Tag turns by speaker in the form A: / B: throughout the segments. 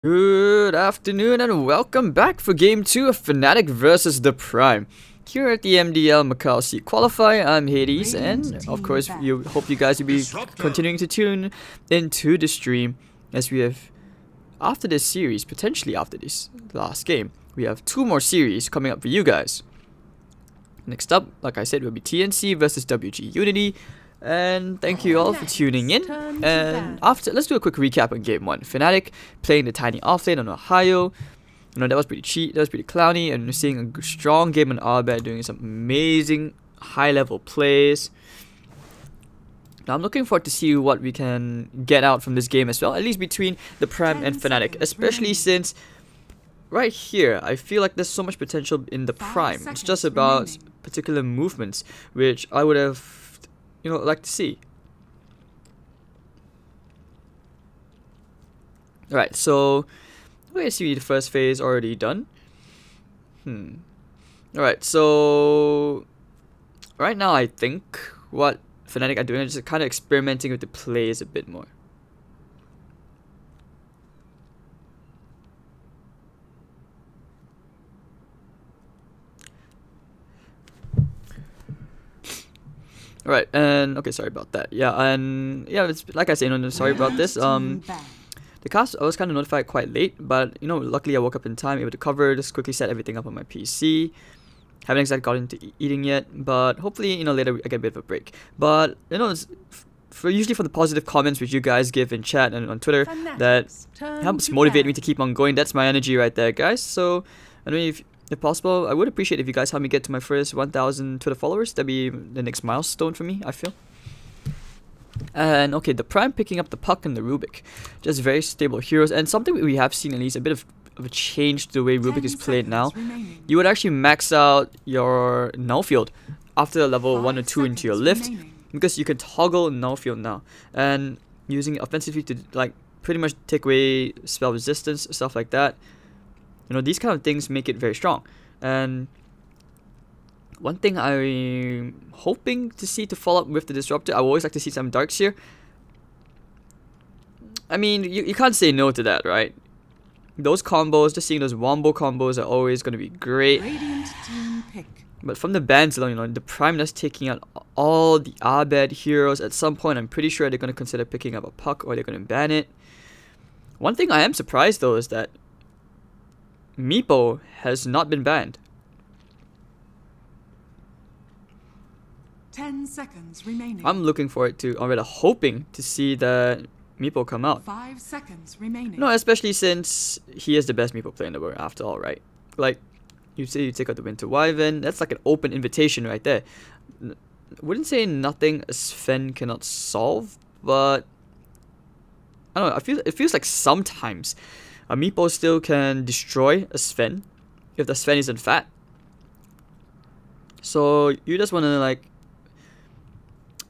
A: Good afternoon and welcome back for Game 2 of Fnatic vs the Prime. Here at the MDL Macau Seed Qualifier, I'm Hades, and of course, hope you guys will be continuing to tune into the stream as we have, after this series, potentially after this last game, we have 2 more series coming up for you guys. Next up, like I said, will be TNC versus WG Unity. And thank you all for tuning in. And after, let's do a quick recap on Game 1. Fnatic playing the tiny offlane on Ohio. You know, that was pretty cheap, that was pretty clowny. And we're seeing a strong game on Arbet doing some amazing high-level plays. Now I'm looking forward to see what we can get out from this game as well, at least between the Prime and Fnatic. Especially since right here, I feel like there's so much potential in the Prime. It's just about particular movements, which I would have, like to see. Alright, so we see the first phase already done. Alright, so right now I think what Fnatic are doing is just kind of experimenting with the plays a bit more. Right, and okay, sorry about that. Yeah, and yeah, it's like I said, sorry about this. The cast, I was kind of notified quite late, but luckily I woke up in time, able to cover, just quickly set everything up on my PC. Haven't exactly got into eating yet, but hopefully, later I get a bit of a break. But it's usually for the positive comments which you guys give in chat and on Twitter that helps motivate me to keep on going. That's my energy right there, guys. So I mean, if possible, I would appreciate if you guys help me get to my first 1,000 Twitter followers. That'd be the next milestone for me, I feel. And okay, the Prime picking up the Puck and the Rubik. Just very stable heroes. And something we have seen, at least, a bit of a change to the way Rubik is played now. You would actually max out your null field after level 1 or 2 into your lift, because you can toggle null field now. And using it offensively to pretty much take away spell resistance, stuff like that. These kind of things make it very strong. And one thing I'm hoping to see to follow up with the Disruptor, I would always like to see some Darks here. I mean, you can't say no to that, right? Those combos, just seeing those Wombo combos are always going to be great. But from the bans alone, the Prime is taking out all the Abed heroes. At some point, I'm pretty sure they're going to consider picking up a Puck or they're going to ban it. One thing I am surprised though is that Meepo has not been banned.
B: 10 seconds remaining.
A: I'm looking forward to, or rather hoping to see that Meepo come out.
B: 5 seconds remaining.
A: No, especially since he is the best Meepo player in the world after all, right? Like, you say you take out the Winter Wyvern, that's like an open invitation right there. Wouldn't say nothing a Sven cannot solve, but I don't know, it feels like sometimes a Meepo still can destroy a Sven if the Sven isn't fat. So you just want to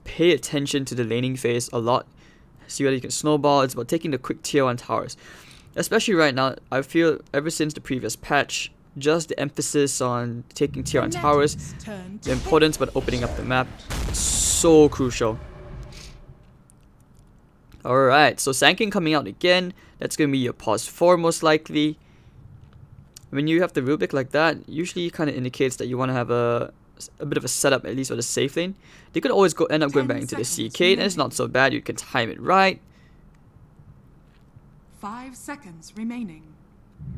A: pay attention to the laning phase a lot. See whether you can snowball. It's about taking the quick tier 1 towers. Especially right now, I feel ever since the previous patch, just the emphasis on taking tier 1 towers, the importance about opening up the map, so crucial. Alright, so Sanking coming out again. That's going to be your pause 4 most likely. When you have the Rubik like that, usually kind of indicates that you want to have a bit of a setup, at least for the safe lane. You could always end up going back into the CK, and it's not so bad. You can time it right.
B: 5 seconds remaining.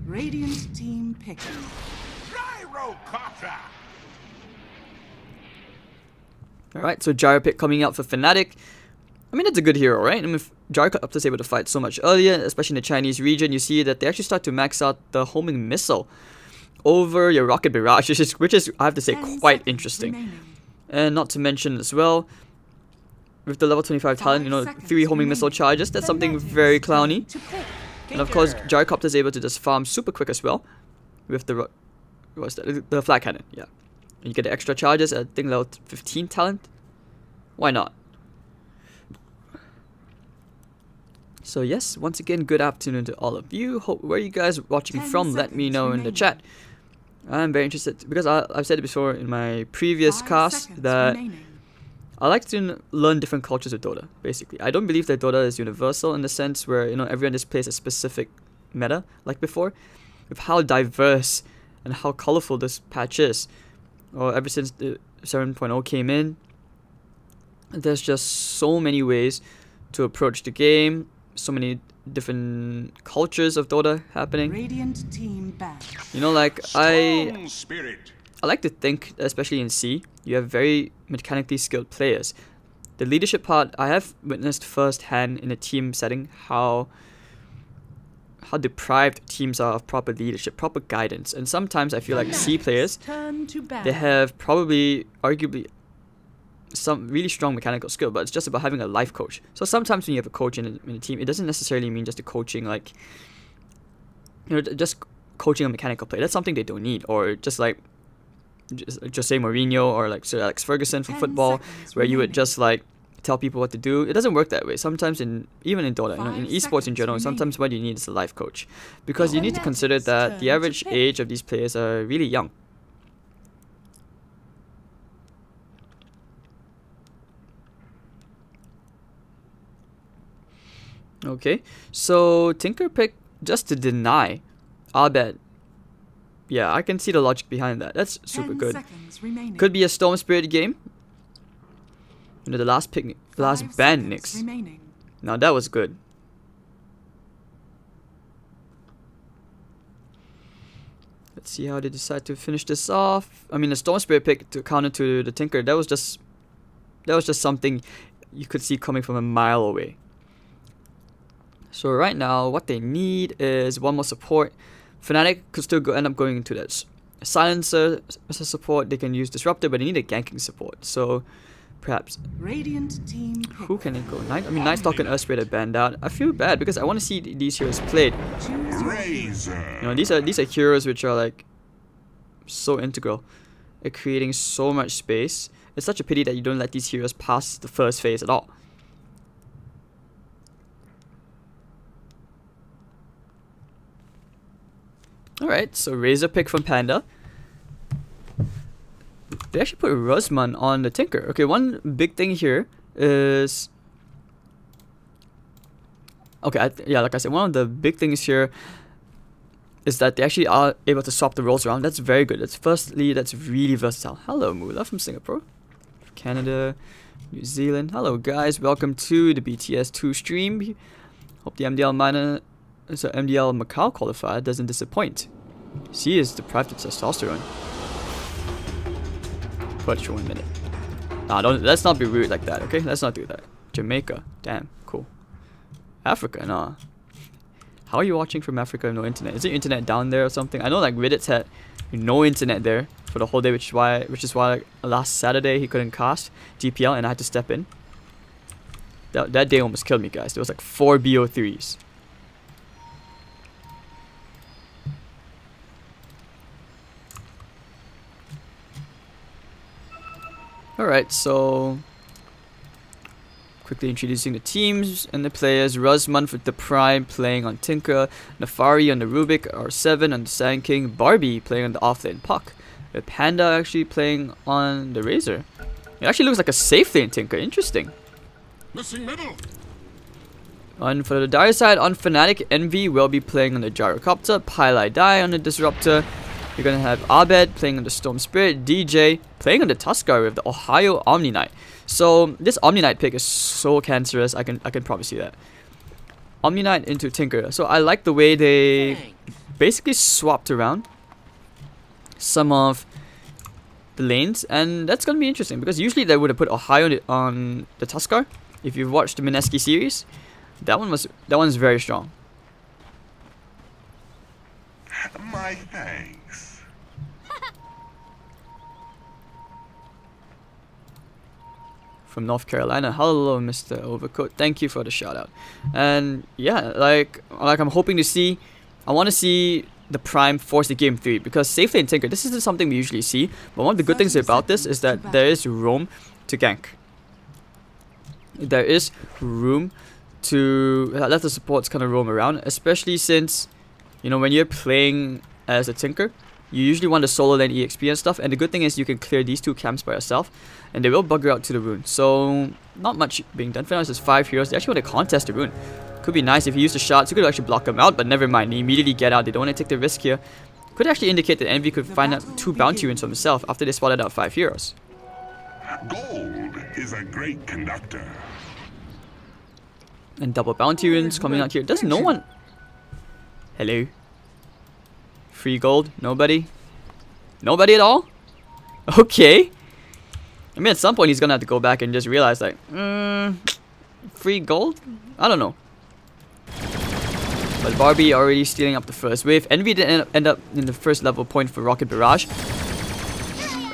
B: Radiant team pick.
A: Alright, so Gyro pick coming out for Fnatic. I mean, it's a good hero, right? I mean, if Gyrocopter is able to fight so much earlier, especially in the Chinese region, you see that they actually start to max out the homing missile over your Rocket Barrage, which is I have to say, quite interesting. And not to mention as well, with the level 25 talent, 3 homing missile charges, that's something very clowny. And of course, Gyrocopter is able to just farm super quick as well with the the flat cannon, yeah. And you get the extra charges at, I think, level 15 talent. Why not? So yes, once again, good afternoon to all of you. Where are you guys watching from? Let me know in the chat. I'm very interested, because I've said it before in my previous cast that I like to learn different cultures of Dota, basically. I don't believe that Dota is universal in the sense where, everyone just plays a specific meta like before, with how diverse and how colorful this patch is. Or ever since the 7.0 came in, there's just so many ways to approach the game, so many different cultures of Dota happening.
B: Radiant team back.
A: You know, like I like to think, especially in C, you have very mechanically skilled players. The leadership part, I have witnessed firsthand in a team setting how deprived teams are of proper leadership, proper guidance. And sometimes I feel like C players, they have probably, arguably, some really strong mechanical skill, but it's just about having a life coach. So sometimes when you have a coach in a team, it doesn't necessarily mean just the coaching, like, you know, just coaching a mechanical play. That's something they don't need. Or just like Jose Mourinho or like Sir Alex Ferguson from football, where you would just like tell people what to do. It doesn't work that way. Sometimes even in Dota, you know, in esports in general, sometimes what you need is a life coach, because you need to consider that the average age of these players are really young. Okay, so Tinker picked just to deny Abed. Yeah, I can see the logic behind that. That's super good. Could be a Storm Spirit game. You know, the last ban Nyx. Now that was good. Let's see how they decide to finish this off. I mean, the Storm Spirit pick to counter to the Tinker, that was just something you could see coming from a mile away. So right now, what they need is one more support. Fnatic could still end up going into that silencer as a support. They can use Disruptor, but they need a ganking support. So perhaps
B: Radiant team
A: who can it go? Knight? I mean, Nightstalk and Earthspirit are banned out. I feel bad because I want to see these heroes played. You know, these are heroes which are like so integral at creating so much space. It's such a pity that you don't let these heroes pass the first phase at all. Alright, so Razor pick from Panda. They actually put Rosman on the Tinker. Okay, one big thing here is... Okay, yeah, like I said, one of the big things here is that they actually are able to swap the roles around. That's very good. Firstly, that's really versatile. Hello, Mula from Singapore. Canada, New Zealand. Hello, guys. Welcome to the BTS2 stream. Hope the MDL Macau qualifier doesn't disappoint. She is deprived of testosterone. But for 1 minute. Nah, let's not be rude like that, okay? Let's not do that. Jamaica. Damn, cool. Africa, nah. How are you watching from Africa with no internet? Is your internet down there or something? I know like Reddit's had no internet there for the whole day, which is why like, last Saturday he couldn't cast GPL and I had to step in. That day almost killed me, guys. There was like 4 BO3s. Alright, so quickly introducing the teams and the players. Rosman with the Prime playing on Tinker, Nefari on the Rubik, R7 on the Sand King, Barbie playing on the offlane Puck, with Panda actually playing on the Razor. It actually looks like a safe lane Tinker, interesting.
C: Missing middle.
A: And for the dire side, on Fnatic, Envy will be playing on the Gyrocopter, Pylai Die on the Disruptor. You're gonna have Abed playing on the Storm Spirit, DJ playing on the Tuskar with the Ohio Omni Knight. So this Omni Knight pick is so cancerous. I can probably see that. Omni Knight into Tinker. So I like the way they basically swapped around some of the lanes, and that's gonna be interesting because usually they would have put Ohio on the Tuskar. If you've watched the Mineski series, that one's very strong.
C: My thanks.
A: From North Carolina, hello Mr. Overcoat, thank you for the shout out. And yeah, like I'm hoping to see, I want to see the Prime force the game 3 because safe lane Tinker, this isn't something we usually see, but one of the good things about this is that there is room to gank. There is room to let the supports kind of roam around, especially since, you know, when you're playing as a Tinker, You usually want to solo lane EXP and stuff, and the good thing is you can clear these 2 camps by yourself, and they will bugger out to the rune. So, not much being done. Fnatic has 5 heroes. They actually want to contest the rune. Could be nice if he used the shots. He could actually block them out, but never mind. They immediately get out. They don't want to take the risk here. Could actually indicate that Envy could find out 2 bounty runes for himself after they spotted out 5 heroes.
C: Gold is a great conductor.
A: And double bounty runes coming out here. Does no one... Hello? Free gold? Nobody? Nobody at all? Okay. I mean, at some point he's gonna have to go back and just realize, like, free gold? I don't know. But Barbie already stealing up the first wave. Envy didn't end up in the first level point for Rocket Barrage.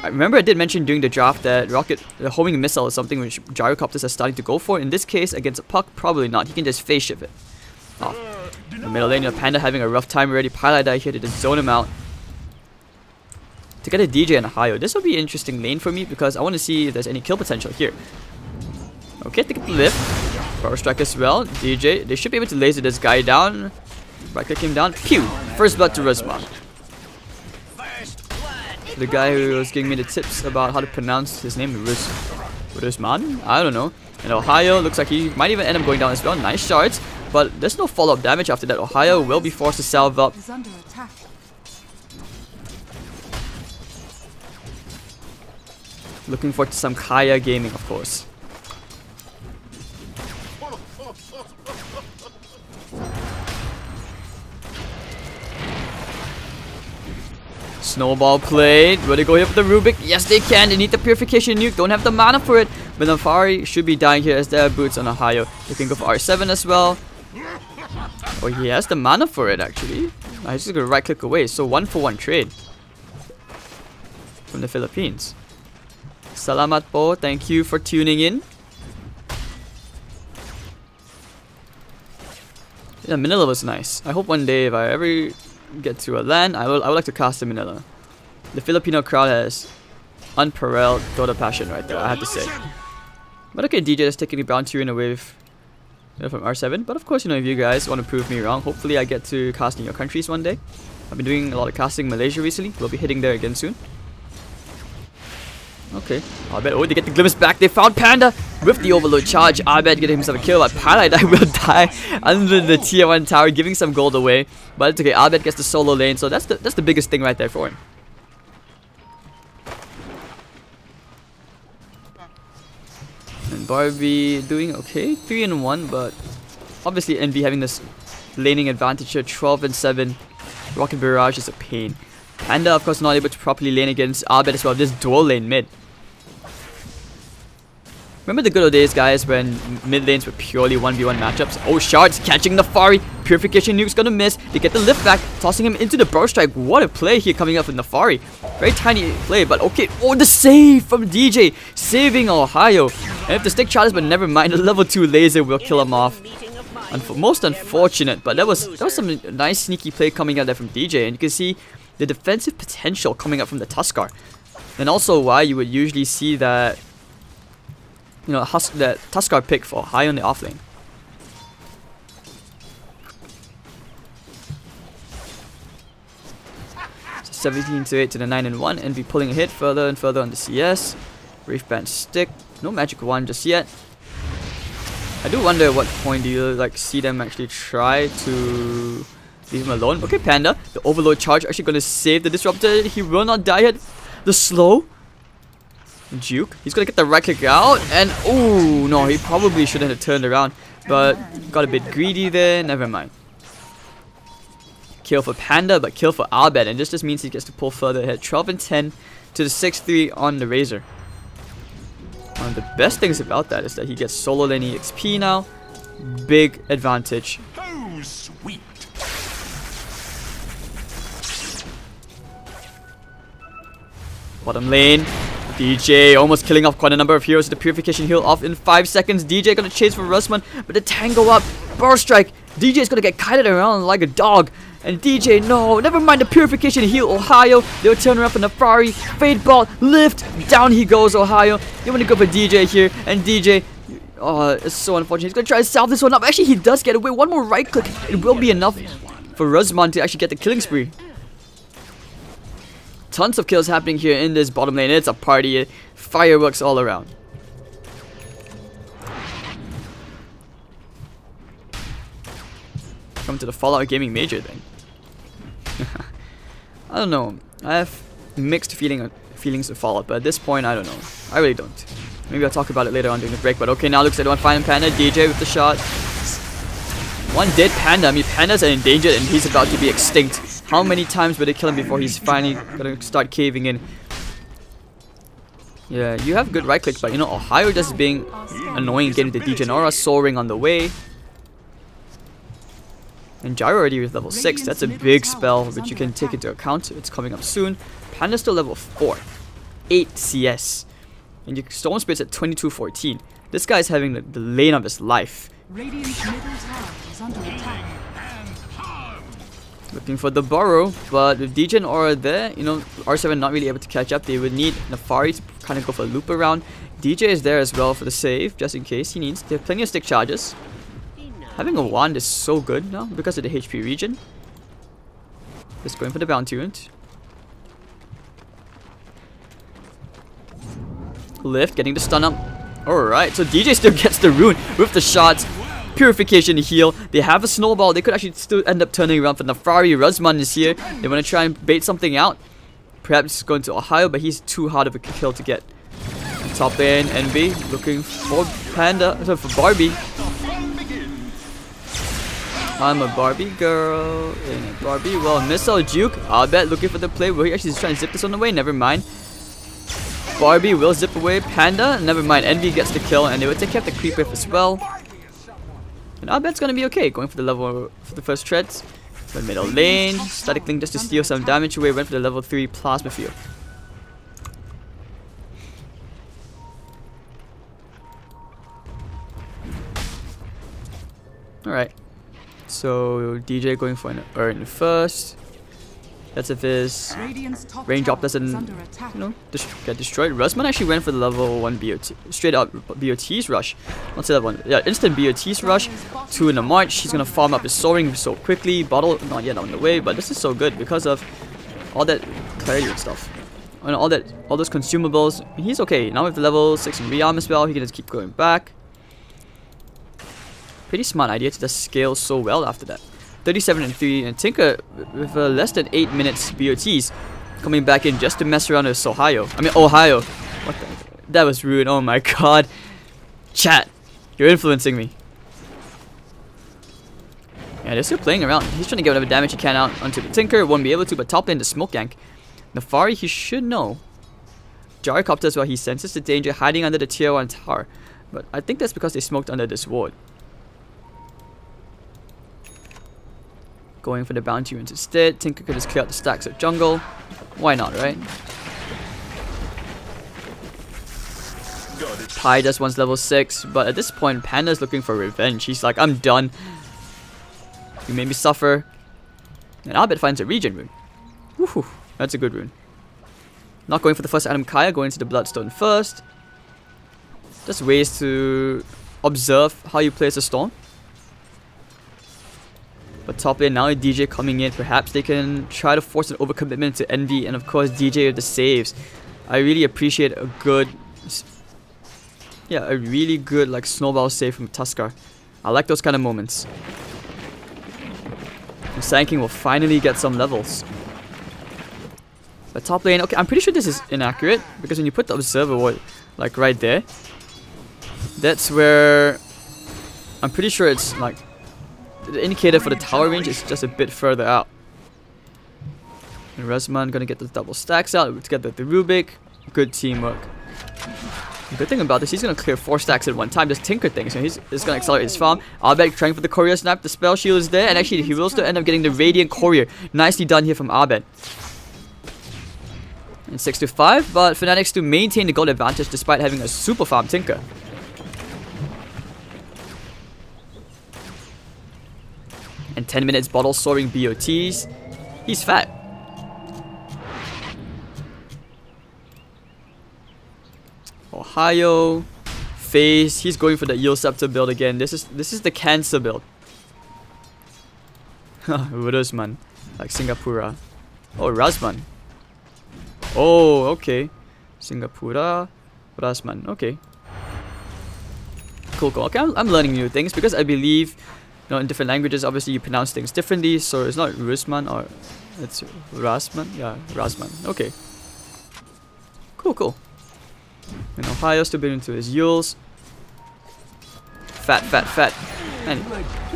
A: I remember I did mention during the draft that the homing missile is something which Gyrocopters are starting to go for. In this case, against a puck, probably not. He can just phase shift it. Oh. The middle lane, Panda having a rough time already. Pilot die here to just zone him out. To get a DJ and a Hayo. This will be an interesting lane for me because I want to see if there's any kill potential here. Okay, take the lift. Power strike as well. DJ, they should be able to laser this guy down. Right click him down. Pew! First blood to Ruzman. The guy who was giving me the tips about how to pronounce his name, Ruzman? I don't know. And Ohio looks like he might even end up going down as well. Nice shards. But there's no follow-up damage after that. Ohio will be forced to salve up. Looking forward to some Kaya gaming, of course. Snowball played. Will they go here for the Rubik? Yes, they can. They need the Purification Nuke. Don't have the mana for it. But Nafari should be dying here as there are boots on Ohio. They can go for R7 as well. Oh, he has the mana for it, actually. He's just going to right-click away. So 1-for-1 trade. From the Philippines. Salamat po. Thank you for tuning in. Yeah, Manila was nice. I hope one day if I ever get to a LAN, I would like to cast in Manila. The Filipino crowd has unparalleled Dota passion right there, I have to say. But okay, DJ is taking the bounty rune away from R7. But of course, you know, if you guys want to prove me wrong, hopefully I get to cast in your countries one day. I've been doing a lot of casting in Malaysia recently. We'll be hitting there again soon. Okay, I bet. Oh, they get the glimpse back. They found Panda with the overload charge. I bet getting himself a kill, but Paladai will die under the tier 1 tower, giving some gold away. But it's okay. Abed gets the solo lane, so that's the biggest thing right there for him. And Barbie doing okay, 3-1, but obviously Envy having this laning advantage here, 12-7. Rocket Barrage is a pain. Panda, of course, not able to properly lane against Abed as well. This dual lane mid. Remember the good old days, guys, when mid lanes were purely 1v1 matchups? Oh, shards catching the Nafari. Purification Nuke's gonna miss. They get the lift back, tossing him into the burst strike. What a play here coming up with Nafari. Very tiny play, but okay. Oh, the save from DJ, saving Ohio. And if the stick charges, but never mind, the level 2 laser will kill him off. Most unfortunate, but that was some nice sneaky play coming out there from DJ, and you can see the defensive potential coming up from the Tuskar, and also why you would usually see that, you know, that Tuskar pick for high on the offlane. So 17-8 to the 9-1, Envy pulling a hit further and further on the CS. Wraith Band stick, no magic wand just yet. I do wonder at what point do you like see them actually try to leave him alone. Okay, Panda, the overload charge actually going to save the disruptor. He will not die yet. The slow juke. He's going to get the right click out. And oh no, he probably shouldn't have turned around, but got a bit greedy there. Never mind. Kill for Panda, but kill for Abed, and this just means he gets to pull further ahead. 12-10 to the 6-3 on the Razor. One of the best things about that is that he gets solo lane XP now. Big advantage.
C: Oh, sweet.
A: Bottom lane, DJ almost killing off quite a number of heroes. The Purification heal off in 5 seconds. DJ gonna chase for Rustman, but the tango up. Burst strike. DJ is gonna get kited around like a dog. And DJ, no, never mind the Purification heal. Ohio, they'll turn around for Nafari. Fade ball, lift, down he goes. Ohio, you want to go for DJ here, and DJ, oh, it's so unfortunate. He's gonna try to salve this one up. Actually, he does get away. One more right click, it will be enough for Ruzman to actually get the killing spree. tons of kills happening here in this bottom lane. It's a party. Fireworks all around. Come to the Fallout Gaming Major then. I don't know. I have mixed feelings of Fallout, but at this point, I don't know. I really don't. Maybe I'll talk about it later on during the break, but okay, now looks like they want to find Panda. DJ with the shot. One dead Panda. I mean, Pandas are endangered and he's about to be extinct. How many times will they kill him before he's finally gonna start caving in? Yeah, you have good right click, but you know, Ohio just being annoying, getting the Degenera soaring on the way. And Gyro already with level 6, that's a big spell which you can take into account. It's coming up soon. Panda's still level 4. 8 CS. And your Storm Spirit's at 2214. This guy's having the lane of his life.
B: Radiant's middle tower is under attack.
A: Looking for the burrow, but with DJ and Aura there, you know, R7 not really able to catch up. They would need Nefari to kind of go for a loop around. DJ is there as well for the save, just in case he needs. They have plenty of stick charges. Having a wand is so good now because of the HP regen. Just going for the bounty rune. Lift, getting the stun up. Alright, so DJ still gets the rune with the shots. Purification heal. They have a snowball. They could actually still end up turning around for Nefari. Razman is here. They want to try and bait something out. Perhaps going to Ohio, but he's too hard of a kill to get. Top lane, NB looking for Panda. So for Barbie. I'm a Barbie girl. In a Barbie. Well, missile juke. I'll bet looking for the play. Will he actually try and zip this on the way? Never mind. Barbie will zip away. Panda. Never mind. Envy gets the kill, and they will take care of the creep wave as well. And I bet it's gonna be okay. Going for the level for the first treads. The middle lane. Static Link just to steal some damage away. Went for the level 3 plasma field. Alright. So DJ going for an Urn first. That's if his range drop doesn't, you know, get destroyed. Rusman actually went for the level 1 BOT. Straight up BOT's rush. Not say that one. Yeah, instant BOT's rush. 2 in the march. He's gonna farm up his soaring so quickly. Bottle not yet on the way, but this is so good because of all that clarity and stuff. And all those consumables. He's okay. Now with the level 6 rearm as well, he can just keep going back. Pretty smart idea to just scale so well after that. 37 and 3, and Tinker with less than 8 minutes BOTs coming back in just to mess around with Ohio. What the? That was rude. Oh my god. Chat, you're influencing me. Yeah, they're still playing around. He's trying to get whatever damage he can out onto the Tinker. Won't be able to, but top lane the smoke gank. Nefari, he should know. Gyrocopter as well. He senses the danger hiding under the tier 1 tower. But I think that's because they smoked under this ward. Going for the bounty runes instead. Tinker could just clear out the stacks of jungle. Why not, right? Pi just wants level 6, but at this point, Panda's looking for revenge. He's like, I'm done. You made me suffer. And Albert finds a regen rune. Woohoo, that's a good rune. Not going for the first item Kaya, going to the Bloodstone first. Just ways to observe how you place a storm. But top lane now with DJ coming in, perhaps they can try to force an overcommitment to Envy, and of course DJ with the saves. I really appreciate a good, a really good like snowball save from Tuskar. I like those kind of moments. And Sand King will finally get some levels. But top lane, okay, I'm pretty sure this is inaccurate because when you put the observer ward like right there, that's where I'm pretty sure it's like the indicator for the tower range is just a bit further out. And Resman gonna get the double stacks out to get the Rubik. Good teamwork. The good thing about this, he's gonna clear 4 stacks at one time, just tinker things, and he's gonna accelerate his farm. Abed trying for the courier snap, the spell shield is there, and actually he will still end up getting the Radiant Courier. Nicely done here from Abed. And 6-5, but Fnatic still maintain the gold advantage despite having a super farm tinker. And 10 minutes bottle soaring BOTs. He's fat. Ohio. FaZe. He's going for the Eel Scepter build again. This is the cancer build. Rudosman. Like Singapura. Oh, Razman. Oh, okay. Singapura, Rasman. Okay. Cool, cool. Okay, I'm learning new things because I believe, you know, in different languages, obviously you pronounce things differently. So it's not Rusman or it's Rasman. Yeah, Rasman. Okay. Cool, cool. And Ohio still building into his Yules. Fat, fat, fat. And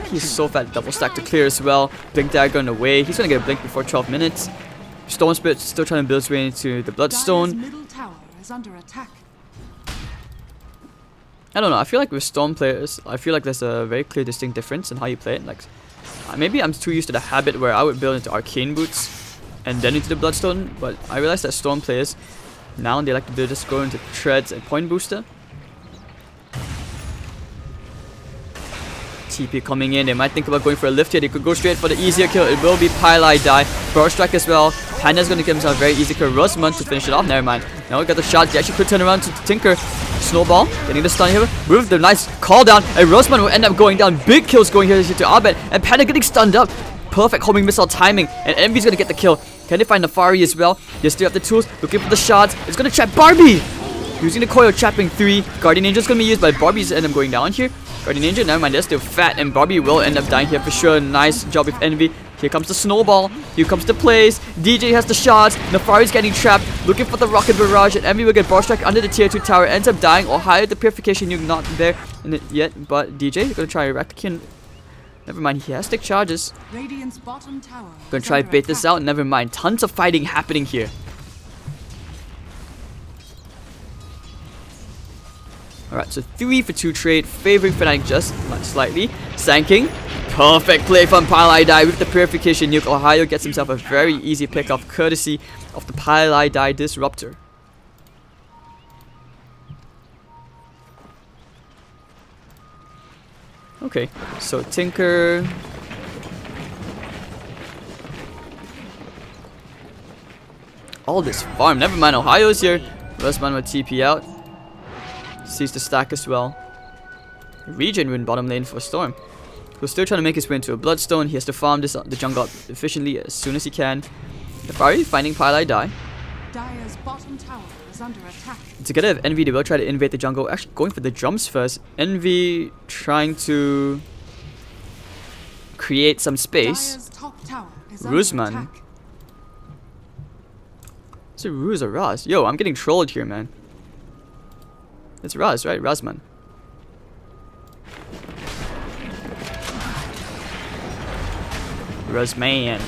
A: he's so fat. Double stack to clear as well. Blink dagger on the way. He's gonna get a blink before 12 minutes. Storm Spirit still trying to build his way into the Bloodstone.
B: Middle tower is under attack.
A: I don't know. I feel like with Storm players, I feel like there's a very clear, distinct difference in how you play it. Like, maybe I'm too used to the habit where I would build into Arcane Boots and then into the Bloodstone. But I realized that Storm players now they like to just go into Treads and Point Booster. TP coming in. They might think about going for a lift here. They could go straight for the easier kill. It will be Pylai die. Burst Strike as well. Panda's going to give himself a very easy kill. Rosman to finish it off. Never mind. Now we got the shot. He actually could turn around to Tinker. Snowball getting the stun here. With the nice call down. And Rosman will end up going down. Big kills going here to Abed. And Panda getting stunned up. Perfect homing missile timing. And Envy's going to get the kill. Can they find Nefari as well? They still have the tools. Looking for the shots. It's going to trap Barbie. Using the coil, trapping 3. Guardian Angel's going to be used, but Barbie's end up going down here. Guardian Angel, never mind, they're still fat, and Barbie will end up dying here for sure. Nice job with Envy. Here comes the snowball. Here comes the plays. DJ has the shots. Nefari's getting trapped. Looking for the rocket barrage, and Envy will get bar strike under the tier 2 tower. Ends up dying. Or higher the purification nuke not there in it yet. But DJ is going to try Rakikin. Never mind, he has stick charges.
B: Radiant's bottom tower.
A: Gonna try bait this out. Never mind. Tons of fighting happening here. Alright, so 3 for 2 trade, favoring Fnatic just slightly. Sanking, perfect play from Pylai Die with the purification nuke. Ohio gets himself a very easy pick off courtesy of the Pylai Die disruptor. Okay, so Tinker. All this farm, never mind, Ohio's here. Rosman will TP out. Sees the stack as well. Regen win bottom lane for Storm. Who's still trying to make his way into a Bloodstone. He has to farm this the jungle up efficiently as soon as he can. Nefari finding Pylai Die.
B: Dire's bottom tower is under attack.
A: Together with Envy, they will try to invade the jungle. Actually going for the drums first. Envy trying to create some space.
B: Dire's top tower is
A: Rusman.
B: under attack.
A: Is it Ruz or Raz? Yo, I'm getting trolled here, man. It's Raz, right? Razman. Razman.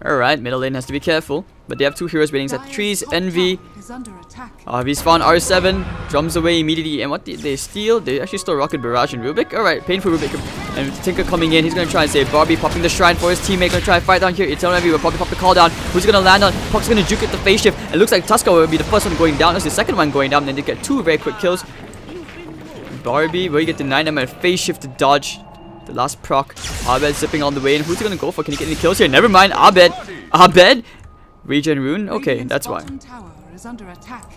A: Alright, middle lane has to be careful. But they have 2 heroes waiting at the trees. Envy. He's found R7. Drums away immediately. And what did they steal? They actually stole Rocket Barrage and Rubik. Alright, painful Rubik. And Tinker coming in. He's going to try and save Barbie. Popping the shrine for his teammate. Going to try and fight down here. Eternal Envy will probably pop the call down. Who's going to land on? Puck's going to juke at the phase shift. It looks like Tusker will be the first one going down. That's the second one going down. Then they get 2 very quick kills. Barbie, will you get denied him a phase shift to dodge the last proc. Abed zipping on the way. And who's he going to go for? Can he get any kills here? Never mind. Abed. Abed? Regen rune? Okay, that's why.
B: Tower is under attack.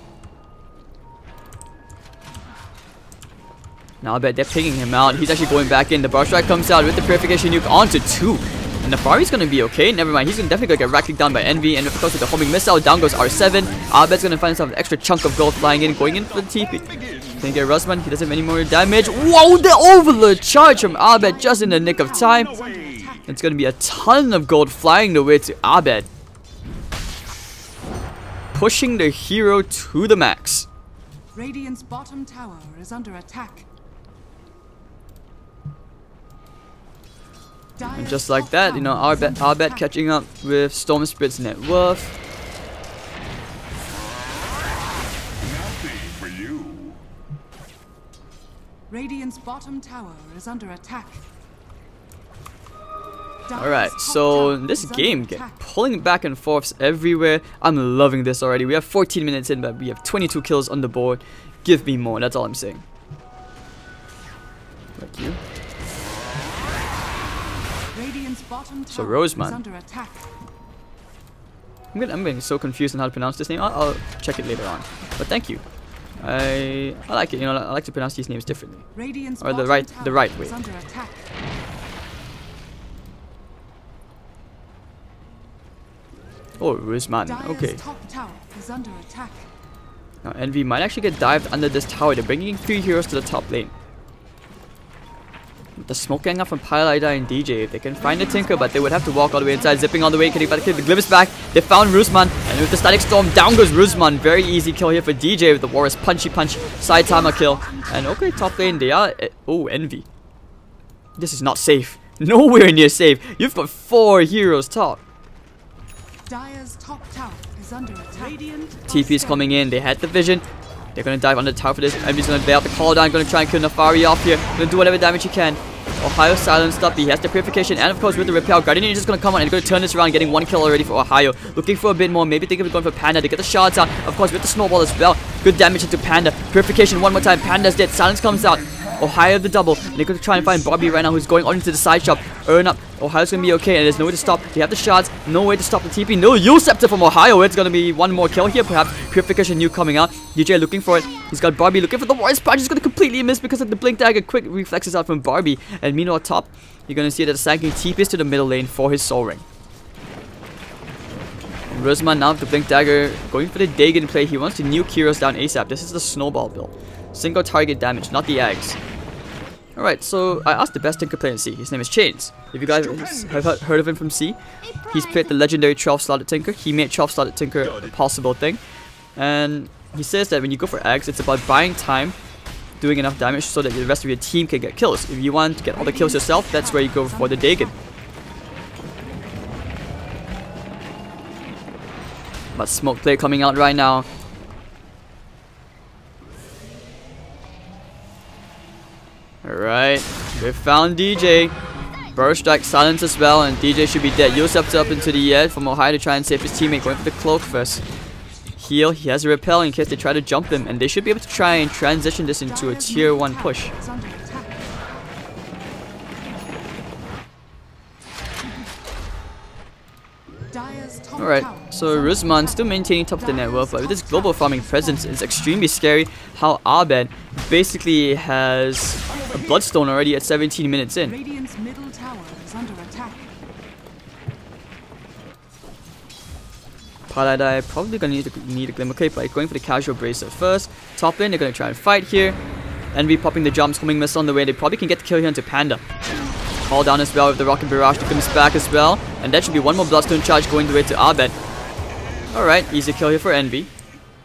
A: Now I bet they're picking him out. He's actually going back in. The bar strike comes out with the purification nuke onto 2. And Nefari's gonna be okay. Never mind. He's definitely gonna get racked down by Envy. And of course with the homing missile, down goes R7. Abed's gonna find himself an extra chunk of gold flying in, going in for the TP. Can he get Rosman? He doesn't have any more damage. Whoa, the overload charge from Abed just in the nick of time. It's gonna be a ton of gold flying the way to Abed. Pushing the hero to the max.
B: Radiant's bottom tower is under attack.
A: And just like that, you know, Abed catching up with Storm Spirit's net worth.
C: Nothing for you.
B: Radiant's bottom tower is under attack.
A: Alright, so this game, pulling back and forths everywhere. I'm loving this already. We have 14 minutes in, but we have 22 kills on the board. Give me more, that's all I'm saying. Like you. So Roseman. I'm getting so confused on how to pronounce this name. I'll check it later on. But thank you. I like it. You know, I like to pronounce these names differently, or the right way. Oh, Rusman. Okay.
B: Dire's top tower is under attack.
A: Now Envy might actually get dived under this tower. They're bringing 3 heroes to the top lane. The smoke gang up from Pylida and DJ. If they can find the Tinker, but they would have to walk all the way inside, zipping all the way, getting back the Glimmers back. They found Rusman, and with the Static Storm, down goes Rusman. Very easy kill here for DJ with the Warrior's punchy punch, side timer kill. And okay, top lane, they are... oh, Envy. This is not safe. Nowhere near safe. You've got 4 heroes top.
B: Dire's top tower is under attack.
A: TP is coming in. They had the vision. They're gonna dive under the tower for this. Envy's gonna lay out the call down. Gonna try and kill Nafari off here. Gonna do whatever damage he can. Ohio silenced up. He has the purification, and of course with the repair, Guardian is just gonna come on and gonna turn this around, getting 1 kill already for Ohio. Looking for a bit more. Maybe thinking of going for Panda to get the shards out. Of course with the snowball as well. Good damage into Panda. Purification one more time. Panda's dead. Silence comes out. Ohio the double. They're going to try and find Bobby right now, who's going on into the side shop. Earn up. Ohio's going to be okay, and there's no way to stop. They have the shards. No way to stop the TP. No Yule Scepter from Ohio. It's going to be 1 more kill here, perhaps. Purification new coming out. DJ looking for it. He's got Barbie looking for the Warrior's Punch. He's going to completely miss because of the Blink Dagger. Quick reflexes out from Barbie. And meanwhile, top, you're going to see that the Sand King TPs to the middle lane for his Soul Ring. Rusman now with the Blink Dagger going for the Dagon play. He wants to nuke heroes down ASAP. This is the snowball build. Single target damage, not the eggs. Alright, so I asked the best Tinker player in C. His name is Chains. If you guys have heard of him from C, he's played the legendary 12-slotted Tinker. He made 12-slotted Tinker a possible thing. And he says that when you go for eggs, it's about buying time, doing enough damage so that the rest of your team can get kills. If you want to get all the kills yourself, that's where you go for the Dagon. But smoke play coming out right now. Alright, they found DJ. Burst strike silence as well, and DJ should be dead. Yule Scepter up into the air from Ohio to try and save his teammate, going for the cloak first. Heal, he has a repel in case they try to jump him, and they should be able to try and transition this into a tier 1 push. Alright, so Rusman still maintaining top of the network, but with this global farming presence, it's extremely scary how Abed basically has a Bloodstone already at 17 minutes in.
B: Radiant's middle tower is under attack.
A: Paladai probably gonna need a Glimmer Cape, but going for the casual bracer first. Top lane, they're gonna try and fight here. Envy popping the jumps, homing missile on the way. They probably can get the kill here into Panda. Call down as well with the Rocket Barrage to comes back as well. And that should be 1 more Bloodstone charge going the way to Abed. Alright, easy kill here for Envy.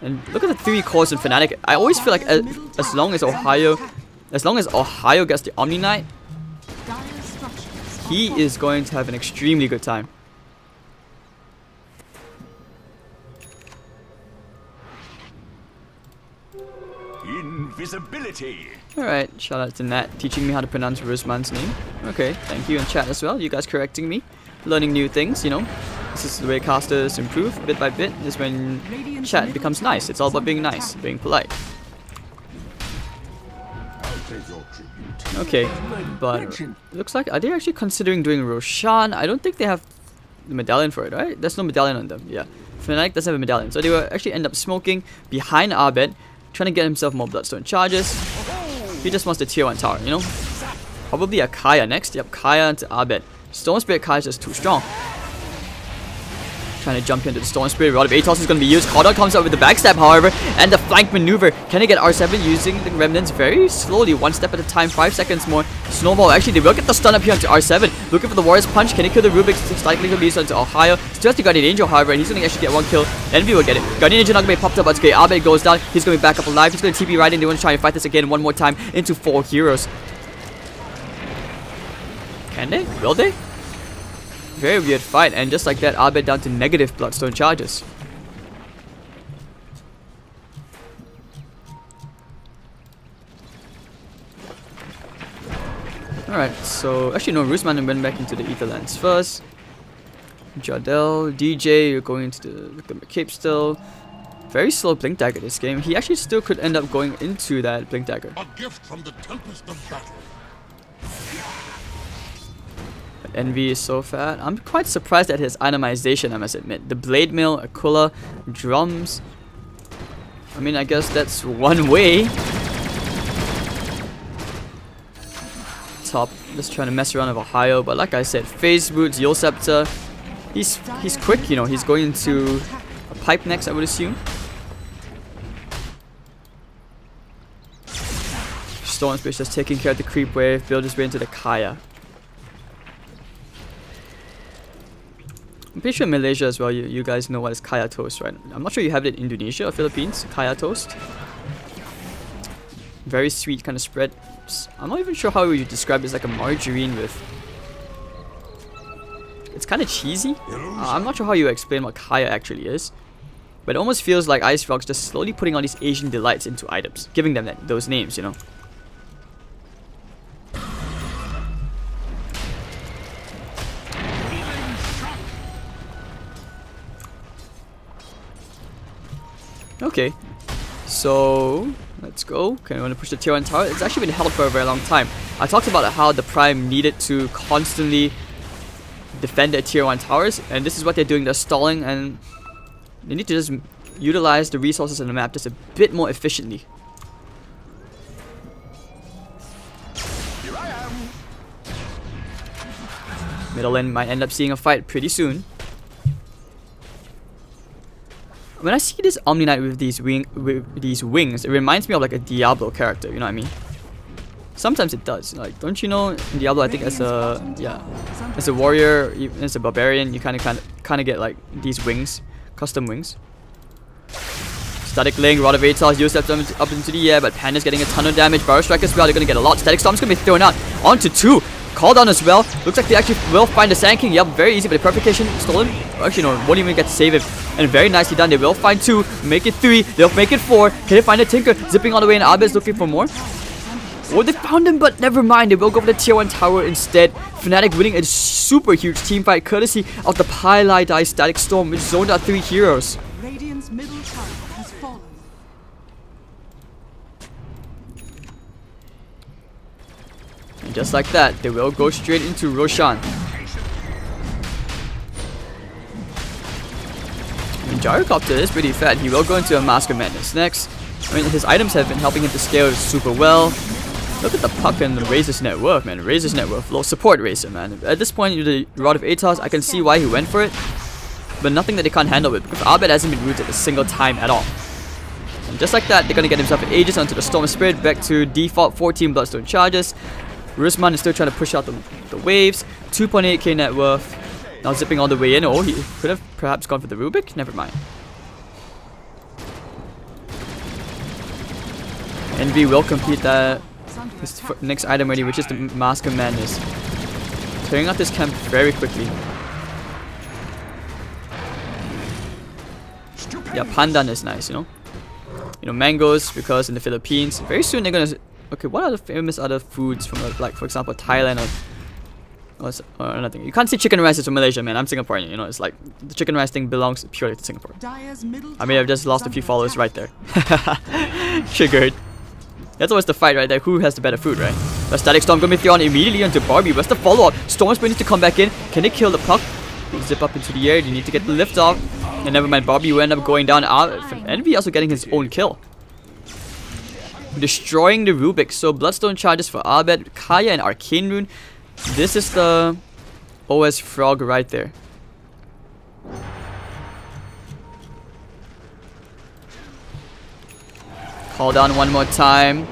A: And look at the 3 cores in Fnatic. I always feel like as long as Ohio gets the Omni Knight, he is going to have an extremely good time.
C: Invisibility.
A: Alright, shout out to Nat teaching me how to pronounce Rusman's name. Okay, thank you in chat as well. You guys correcting me. Learning new things, you know. This is the way casters improve bit by bit. This is when chat becomes nice. It's all about being nice, being polite. Okay, but looks like, are they actually considering doing Roshan? I don't think they have the medallion for it, right? There's no medallion on them, yeah. Fnatic doesn't have a medallion. So they will actually end up smoking behind Abed, trying to get himself more Bloodstone charges. He just wants the tier 1 tower, you know? Probably a Kaya next. Yep, Kaya into Abed. Storm Spirit Kaya is just too strong. Trying to jump into the Storm Spirit. Rod of Atos is going to be used. Caldon comes out with the backstab, however, and the flank maneuver. Can they get R7 using the Remnants very slowly, 1 step at a time, 5 seconds more. Snowball, actually, they will get the stun up here onto R7. Looking for the Warrior's Punch. Can he kill the Rubik's? It's likely going to be used onto Ohio. Still has the Guardian Angel, however, and he's going to actually get 1 kill. Envy will get it. Guardian Angel not going to be popped up, but it's okay. Abed goes down. He's going to be back up alive. He's going to TP right in. They want to try and fight this again 1 more time into 4 heroes. Can they? Will they? Very weird fight, and just like that, Abed down to negative Bloodstone charges. Alright, so actually no, Rusman went back into the Etherlands first. Jardel, DJ, you're going into the Cape still. Very slow Blink Dagger this game. He actually still could end up going into that Blink Dagger.
C: A gift from the tempest of battle.
A: Envy is so fat. I'm quite surprised at his itemization, I must admit. The Blade Mill, Aquila, drums. I mean, I guess that's one way. Top, just trying to mess around with Ohio. But like I said, Phase Boots, Yule Scepter. He's quick, you know. He's going into a pipe next, I would assume. Storm's just taking care of the creep wave, build his way into the Kaya. I'm pretty sure in Malaysia as well, you guys know what is Kaya toast, right? I'm not sure you have it in Indonesia or Philippines, Kaya toast. Very sweet kind of spread. I'm not even sure how you describe it. It's like a margarine with... It's kind of cheesy. I'm not sure how you explain what Kaya actually is. But it almost feels like Ice Frog's just slowly putting all these Asian delights into items. Giving them those names, you know. Okay, so let's go. Okay, I want to push the tier 1 tower. It's actually been held for a very long time. I talked about how the Prime needed to constantly defend their tier 1 towers, and this is what they're doing. They're stalling, and they need to just utilize the resources in the map just a bit more efficiently.
C: Here I am.
A: Middle lane might end up seeing a fight pretty soon. When I see this Omni Knight with these wings, it reminds me of like a Diablo character, you know what I mean? Sometimes it does. Like, don't you know in Diablo, I think as a warrior, even as a barbarian, you kind of get like these wings, custom wings. Static Link, Rod of Atos, used up into the air, but Panda's getting a ton of damage. Barrow Strike as well, they're gonna get a lot. Static Storm's gonna be thrown out onto 2. Call down as well. Looks like they actually will find the Sand King. Yep, very easy, but the Purification stolen. Actually, no, won't even get to save it. And very nicely done. They will find 2, make it 3, they'll make it 4. Can they find a Tinker? Zipping all the way in. Abed's looking for more. Oh, they found him, but never mind. They will go for the tier 1 tower instead. Fnatic winning a super huge team fight courtesy of the Pylai Die Static Storm, which zoned out 3 heroes.
B: Radiant's middle tower has fallen.
A: And just like that, they will go straight into Roshan. And Gyrocopter is pretty fat. He will go into a Mask of Madness next. I mean, his items have been helping him to scale super well. Look at the puck and the Razor's net worth, man. Razor's net worth. Low support Razor, man. At this point, with the Rod of Atos, I can see why he went for it. But nothing that they can't handle with, because Abed hasn't been rooted a single time at all. And just like that, they're going to get himself an Aegis onto the Storm Spirit, back to default 14 Bloodstone charges. Rusman is still trying to push out the waves. 2.8k net worth. Now zipping all the way in. Oh, he could have perhaps gone for the Rubik. Never mind. Envy will complete that his next item ready, which is the Mask of Madness. Clearing out this camp very quickly. Yeah, Pandan is nice, you know. You know, mangoes, because in the Philippines, very soon they're gonna... Okay, what are the famous other foods from, like, for example, Thailand or nothing? You can't say chicken rice is from Malaysia, man. I'm Singaporean, you know. It's like the chicken rice thing belongs purely to Singapore. I mean, I've just lost a few followers right there. Triggered. That's always the fight right there. Who has the better food, right? The Static Storm gonna be thrown immediately onto Barbie. What's the follow-up? Storm's needs to come back in. Can they kill the puck? They zip up into the air. You need to get the lift off. And never mind, Barbie will end up going down. Envy also getting his own kill. Destroying the Rubik. So Bloodstone charges for Abed, Kaya, and Arcane Rune. This is the OS Frog right there. Call down one more time.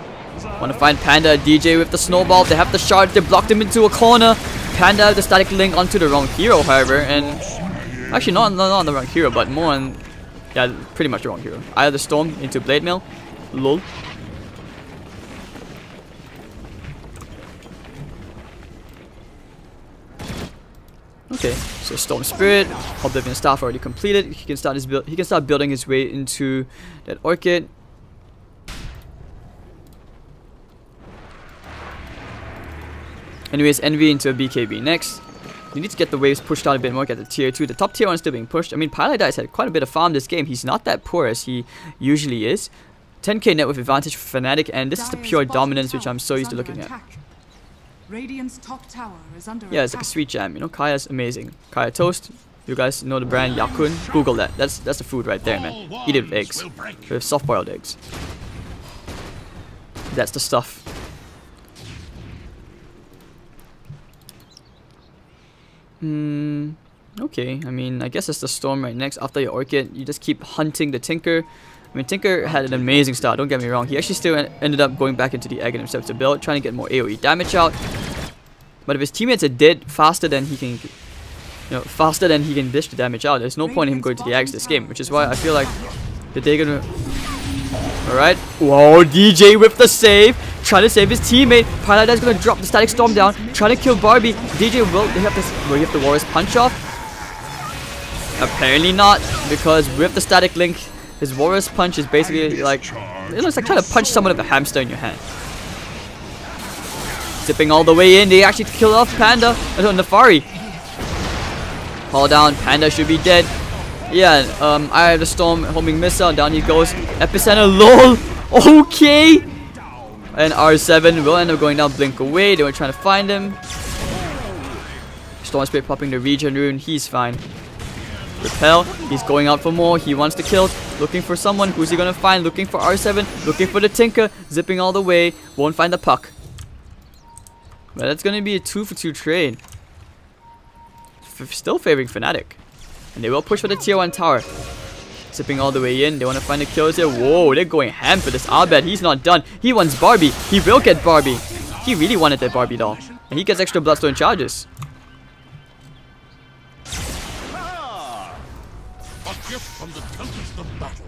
A: Want to find Panda, DJ with the snowball. They have the shard. They blocked him into a corner. Panda, the Static Link onto the wrong hero, however, and actually not on the wrong hero, but more on, yeah, pretty much the wrong hero. Either the Storm into Blade Mail. Lol. Okay, so Storm Spirit, Oblivion Staff already completed. He can start his build. He can start building his way into that Orchid. Anyways, Envy into a BKB next. You need to get the waves pushed out a bit more, get the tier 2. The top tier 1 is still being pushed. I mean, Pylai Dice had quite a bit of farm this game. He's not that poor as he usually is. 10k net with advantage for Fnatic, and this is the pure dominance which I'm so used to looking at.
B: Radiant's top tower is under
A: Yeah, it's like a sweet jam, you know. Kaya's amazing. Kaya Toast. You guys know the brand Yakun. Google that. That's the food right there, man. Eat it with eggs. With soft-boiled eggs. That's the stuff. Okay, I mean, I guess it's the Storm right next after your Orchid. You just keep hunting the Tinker. I mean, Tinker had an amazing start, don't get me wrong. He actually still ended up going back into the egg and himself to build, trying to get more AoE damage out. But if his teammates are dead faster than he can, faster than he can dish the damage out, there's no point in him going to the eggs this game, which is why I feel like that they're gonna... Alright, whoa, DJ with the save, trying to save his teammate. Paradise gonna drop the Static Storm down, trying to kill Barbie. DJ will he have the Warrior's Punch off? Apparently not, because with the Static Link, his Warrior's Punch is basically like, it looks like trying to punch someone with a hamster in your hand. Zipping all the way in, they actually kill off Panda. No, Nefari. Fall down, Panda should be dead. Yeah, I have the Storm, homing missile, down he goes. Epicenter, lol. Okay. And R7 will end up going down, blink away. They were trying to find him. Storm Spirit popping the regen rune, he's fine. Repel, he's going out for more, he wants the kills, looking for someone, who's he gonna find? Looking for R7, looking for the Tinker, zipping all the way, won't find the puck. But that's gonna be a 2-for-2 trade. Still favoring Fnatic. And they will push for the tier 1 tower. Zipping all the way in, they want to find the kills here. Whoa, they're going ham for this Abed, he's not done. He wants Barbie, he will get Barbie. He really wanted that Barbie doll. And he gets extra Bloodstone charges.
C: From the tempest of battle.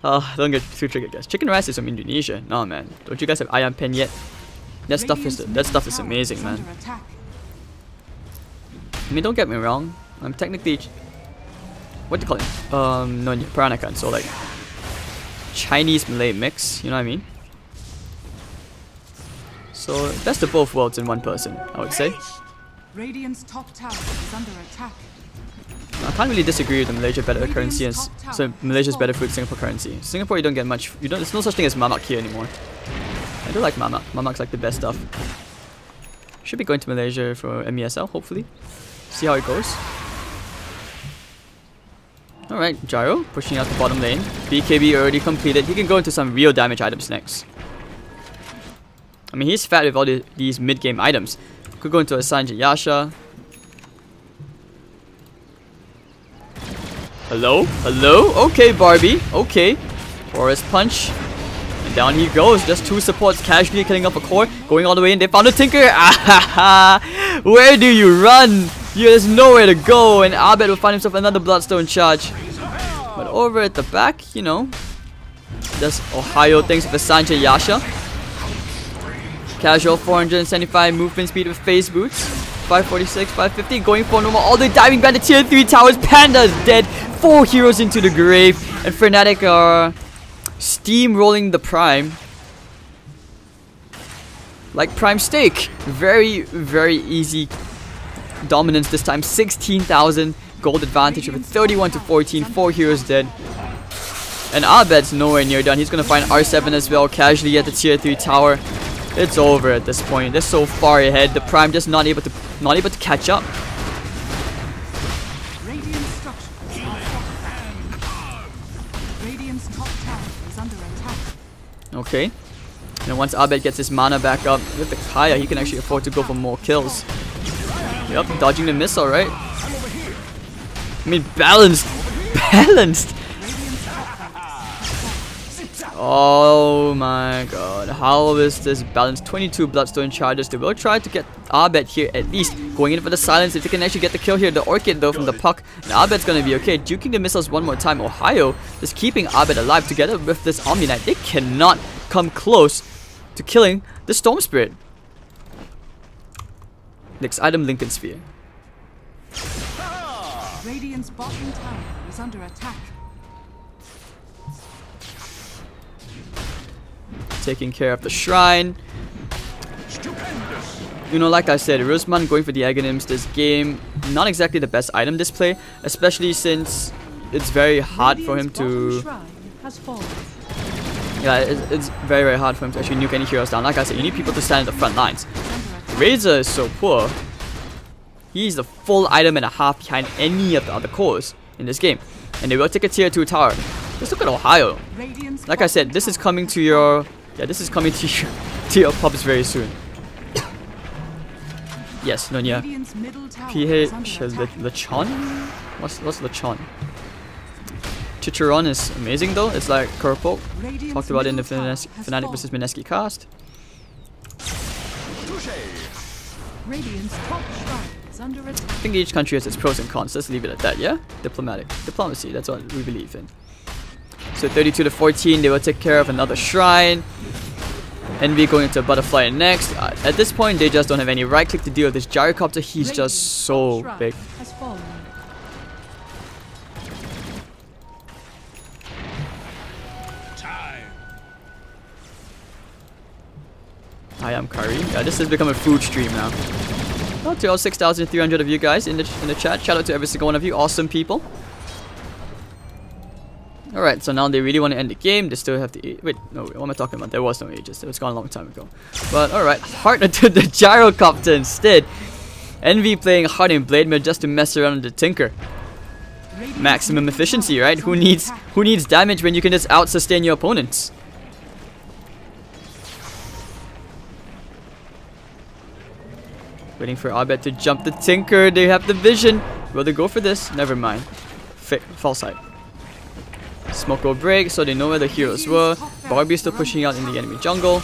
A: Oh, don't get too triggered, guys. Chicken rice is from Indonesia. No, man. Don't you guys have ayam pen yet? That stuff is amazing, man. I mean, don't get me wrong. I'm technically, what do you call it? No, Peranakan. So like Chinese Malay mix. You know what I mean? So best of both worlds in one person, I would say.
B: Radiant's top tower is under attack.
A: I can't really disagree with the Malaysia better currency, and so Malaysia's better food, Singapore currency. Singapore, you don't get much. There's no such thing as mamak here anymore. I do like mamak. Mamak's like the best stuff. Should be going to Malaysia for MESL, hopefully. See how it goes. Alright, Gyro pushing out the bottom lane. BKB already completed. He can go into some real damage items next. I mean, he's fat with all these mid-game items. Could go into a Sanjay Yasha. Hello? Hello? Okay, Barbie. Okay. Forest Punch. And down he goes. Just 2 supports casually killing off a core. Going all the way in. They found a Tinker. Ah, where do you run? There's nowhere to go. And Abed will find himself another Bloodstone charge. But over at the back, does Ohio things with the Sanjay Yasha. Casual 475 movement speed with phase boots. 546, 550, going for normal. All the diving back to tier 3 towers. Panda's dead. 4 heroes into the grave. And Fnatic are steamrolling the Prime. Like Prime Steak. Very, very easy dominance this time. 16,000 gold advantage with 31 to 14. 4 heroes dead. And Abed's nowhere near done. He's going to find R7 as well. Casually at the tier 3 tower. It's over at this point. They're so far ahead. The Prime just not able to catch up.
B: Radiant's top tower is under attack.
A: Okay. And once Abed gets his mana back up with the Kaya, he can actually afford to go for more kills. Yep, dodging the missile, right? I mean, balanced. Balanced. Oh my god, how is this balanced? 22 Bloodstone charges. They will try to get Abed here at least. Going in for the silence. If they can actually get the kill here. The Orchid though from the puck. And Abed's gonna be okay. Duking the missiles one more time. Ohio is keeping Abed alive together with this Omni Knight. They cannot come close to killing the Storm Spirit. Next item, Lincoln Sphere.
B: Radiant's bottom tower is under attack.
A: Taking care of the shrine. Like I said, Rusman going for the Aghanims this game, not exactly the best item display, especially since it's very hard for him to... Yeah, it's very, very hard for him to actually nuke any heroes down. Like I said, you need people to stand in the front lines. Razor is so poor. He's the full item and a half behind any of the other cores in this game. And they will take a tier 2 tower. Just look at Ohio. Like I said, this is coming to your... Yeah, this is coming to your pubs very soon. Yes, Nunya.
B: Radiant's middle tower is
A: PH
B: under attack.
A: Lechon? What's Lechon? Chicharron is amazing though. It's like Kerpoke.
B: Radiant's
A: Talked about it in the
B: middle tower has
A: Fnatic
B: fallen.
A: vs Mineski cast.
B: Radiant's top shrine is under attack.
A: I think each country has its pros and cons. Let's leave it at that, yeah? Diplomacy, that's what we believe in. So 32 to 14, they will take care of another shrine. Envy going into a butterfly next. At this point, they just don't have any right click to deal with this gyrocopter. He's just so
B: Shrine
A: big.
B: has fallen.
A: I am Kari. Yeah, this has become a food stream now. Well, to all 6,300 of you guys in the chat. Shout out to every single one of you. Awesome people. Alright, so now they really want to end the game. They still have to... Wait, no, what am I talking about? There was no Aegis. It was gone a long time ago. But alright, Heart to the Gyrocopter instead. Envy playing Heart and Blade Mail just to mess around with the Tinker. Maximum efficiency, right? Who needs damage when you can just out-sustain your opponents? Waiting for Abed to jump the Tinker. They have the vision. Will they go for this? Never mind. False side. Smoke will break, so they know where the heroes were. Barbie still pushing out in the enemy jungle.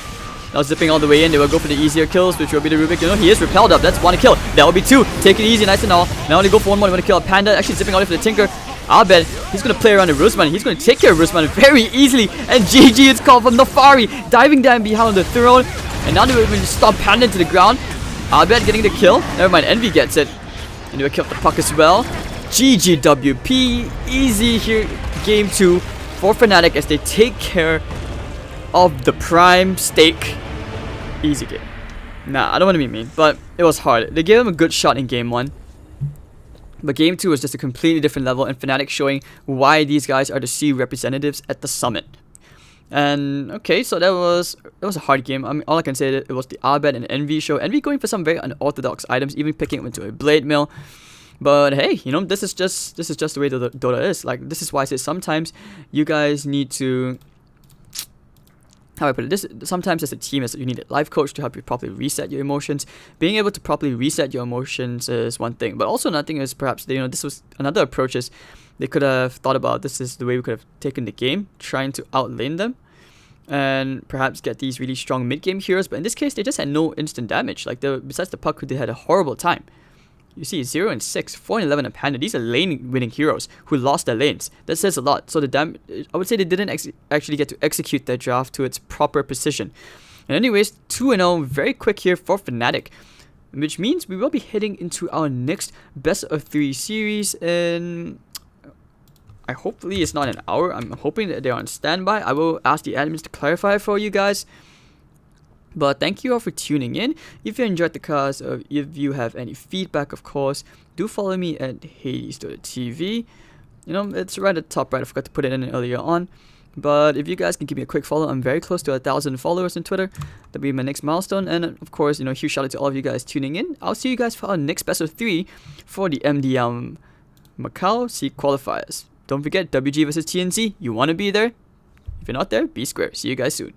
A: Now zipping all the way in, they will go for the easier kills, which will be the Rubik. You know, he is repelled up. That's one kill. That will be two. Take it easy, nice and all. Now they go for one more. They want to kill a Panda. Actually zipping out for the Tinker. Abed, he's going to play around the Rusman. He's going to take care of Rusman very easily. And GG is called from Nafari. Diving down behind the throne. And now they will even stomp Panda into the ground. Abed getting the kill. Never mind, Envy gets it. And they will kill the puck as well. GGWP. Easy here. Game 2 for Fnatic as they take care of the prime stake. Easy game. Nah, I don't want to be mean, but it was hard. They gave him a good shot in game 1. But game 2 was just a completely different level, and Fnatic showing why these guys are the C representatives at the summit. And okay, so that was a hard game. I mean, all I can say is it was the Abed and Envy show. Envy going for some very unorthodox items, even picking up into a Blade Mill. But hey, you know, this is just the way the Dota is. Like, this is why I say sometimes you guys need to, how I put it, sometimes as a team, you need a life coach to help you properly reset your emotions. Being able to properly reset your emotions is one thing, but also another thing is perhaps, you know, this was another approach is they could have thought about this is the way we could have taken the game, trying to outlane them and perhaps get these really strong mid-game heroes. But in this case, they just had no instant damage. Like, besides the puck, they had a horrible time. You see, 0 and 6, 4 and 11 and Panda. These are lane-winning heroes who lost their lanes. That says a lot. So I would say they didn't actually get to execute their draft to its proper precision. And anyways, 2-0, very quick here for Fnatic, which means we will be heading into our next best of 3 series in, hopefully it's not an hour. I'm hoping that they're on standby. I will ask the admins to clarify for you guys. But thank you all for tuning in. If you enjoyed the cast, if you have any feedback, of course, do follow me at Hades.tv. You know, it's right at the top right. I forgot to put it in earlier on. But if you guys can give me a quick follow, I'm very close to 1,000 followers on Twitter. That'll be my next milestone. And of course, you know, huge shout out to all of you guys tuning in. I'll see you guys for our next best of 3 for the MDL Macau C qualifiers. Don't forget, WG vs TNC. You want to be there? If you're not there, be square. See you guys soon.